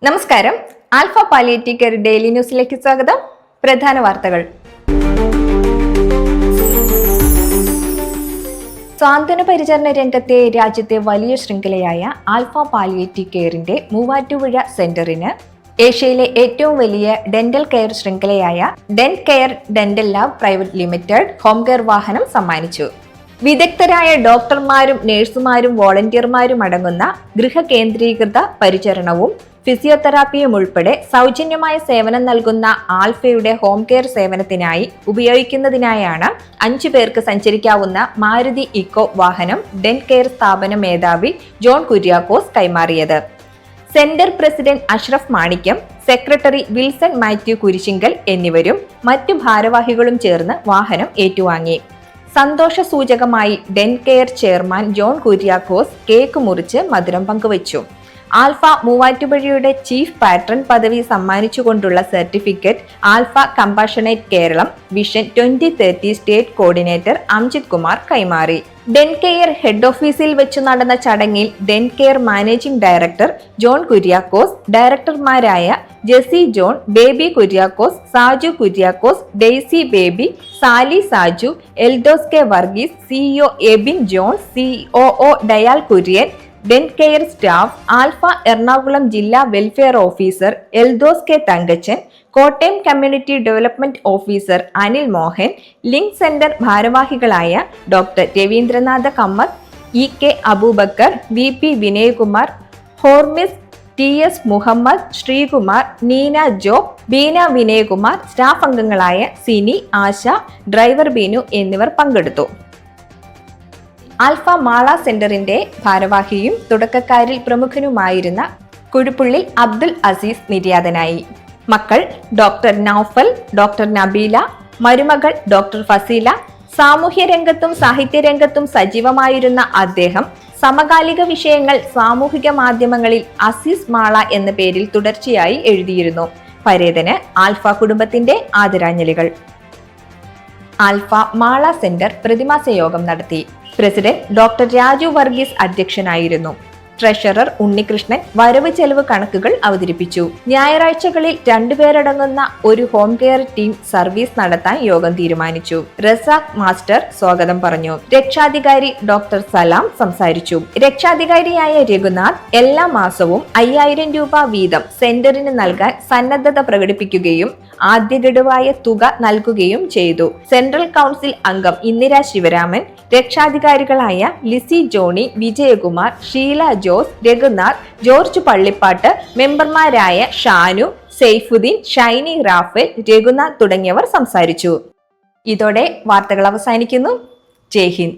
നമസ്കാരം. Alpha palliative care daily ന്യൂസിലേക്ക് സ്വാഗതം. പ്രധാന വാർത്തകൾ. സാന്ത്വന പരിചരണ രംഗത്തെ രാജ്യത്തെ വലിയ ശൃംഖലയായ ആൽഫ പാലിയേറ്റീവ് കെയറിന്റെ മൂവാറ്റുപുഴ സെന്ററിന് ഏഷ്യയിലെ ഏറ്റവും വലിയ ഡെന്റൽ കെയർ ശൃംഖലയായ Dent Care dental lab private limited home care വാഹനം സമ്മാനിച്ചു. വിദഗ്ധരായ ഡോക്ടർമാരും നഴ്സുമാരും വോളണ്ടിയർമാരും അടങ്ങുന്ന ഗൃഹകേന്ദ്രീകൃത പരിചരണവും ഫിസിയോതെറാപ്പിയും ഉൾപ്പെടെ സൗജന്യമായ സേവനം നൽകുന്ന ആൽഫയുടെ ഹോം കെയർ സേവനത്തിനായി ഉപയോഗിക്കുന്നതിനായാണ് 5 പേർക്ക് സഞ്ചരിക്കാവുന്ന മാരുതി ഇക്കോ വാഹനം ഡെന്റ് കെയർ സ്ഥാപന മേധാവി ജോൺ കുര്യാക്കോസ് കൈമാറിയത്. Centre president Ashraf Manikyam, secretary Wilson Mathew Kurisinkal എന്നിവരും മറ്റു ഭാരവാഹികളും ചേർന്ന് വാഹനം ഏറ്റുവാങ്ങി. സന്തോഷ സൂചകമായി ഡെന്റ് കെയർ ചെയർമാൻ ജോൺ കുര്യാക്കോസ് കേക്ക് മുറിച്ച് മധുരം പങ്കുവച്ചു. ആൽഫ മൂവാറ്റുപുഴയുടെ ചീഫ് പാട്രൺ പദവി സമ്മാനിച്ചുകൊണ്ടുള്ള certificate Alpha compassionate Keralam vision 2030 state coordinator Amjith Kumar കൈമാറി. ഡെന്റ് കെയർ ഹെഡ് ഓഫീസിൽ വെച്ചു നടന്ന ചടങ്ങിൽ Dent Care managing director John Kuriakose, ഡയറക്ടർമാരായ Jessy John, Baby Kuriakose, Saju Kuriakose, Daisy Baby, Sally Saju, Eldose K Varghese, CEO Abin John, COO Dayal Kurian, Dent Care staff, Alpha Ernakulam ജില്ലാ welfare officer Eldose K Thankachan, Kottayam community development officer Anil Mohan, link centre ഭാരവാഹികളായ ഡോക്ടർ രവീന്ദ്രനാഥ കമ്മത്ത്, ഇ കെ അബൂബക്കർ, വി പി വിനയകുമാർ, ഹോർമിസ്, ടി എസ് മുഹമ്മദ്, ശ്രീകുമാർ, നീന ജോബ്, ബീന വിനയകുമാർ, സ്റ്റാഫ് അംഗങ്ങളായ സിനി, ആശ, ഡ്രൈവർ ബീനു എന്നിവർ പങ്കെടുത്തു. ആൽഫ മാള സെന്ററിന്റെ ഭാരവാഹിയും തുടക്കക്കാരിൽ പ്രമുഖനുമായിരുന്ന കുഴുപ്പുള്ളിൽ അബ്ദുൽ അസീസ് നിര്യാതനായി. മക്കൾ ഡോക്ടർ നൌഫൽ, ഡോക്ടർ നബീല, മരുമകൾ ഡോക്ടർ ഫസീല. സാമൂഹ്യ രംഗത്തും സാഹിത്യരംഗത്തും സജീവമായിരുന്ന അദ്ദേഹം സമകാലിക വിഷയങ്ങൾ സാമൂഹിക മാധ്യമങ്ങളിൽ അസീസ് മാള എന്ന പേരിൽ തുടർച്ചയായി എഴുതിയിരുന്നു. പരേതന് ആൽഫ കുടുംബത്തിന്റെ ആദരാഞ്ജലികൾ. ആൽഫ മാള സെന്റർ പ്രതിമാസ യോഗം നടത്തി. പ്രസിഡന്റ് ഡോക്ടർ രാജു വർഗീസ് അധ്യക്ഷനായിരുന്നു. ട്രഷറർ ഉണ്ണികൃഷ്ണൻ വരവ് ചെലവ് കണക്കുകൾ അവതരിപ്പിച്ചു. ഞായറാഴ്ചകളിൽ 2 പേരടങ്ങുന്ന ഒരു ഹോം കെയർ ടീം സർവീസ് നടത്താൻ യോഗം തീരുമാനിച്ചു. റസാഖ് മാസ്റ്റർ സ്വാഗതം പറഞ്ഞു. രക്ഷാധികാരി ഡോക്ടർ സലാം സംസാരിച്ചു. രക്ഷാധികാരിയായ രഘുനാഥ് എല്ലാ മാസവും 5000 രൂപ വീതം സെന്ററിന് നൽകാൻ സന്നദ്ധത പ്രകടിപ്പിക്കുകയും ആദ്യ ഗഡുവായ തുക നൽകുകയും ചെയ്തു. സെൻട്രൽ കൗൺസിൽ അംഗം ഇന്ദിര ശിവരാമൻ, രക്ഷാധികാരികളായ ലിസി ജോണി, വിജയകുമാർ, ഷീല ജോസ്, രഘുനാഥ്, ജോർജ് പള്ളിപ്പാട്ട്, മെമ്പർമാരായ ഷാനു, സെയ്ഫുദ്ദീൻ, ഷൈനി റാഫേൽ, രഘുനാഥ് തുടങ്ങിയവർ സംസാരിച്ചു. ഇതോടെ വാർത്തകൾ അവസാനിക്കുന്നു. ജയ് ഹിന്ദ്.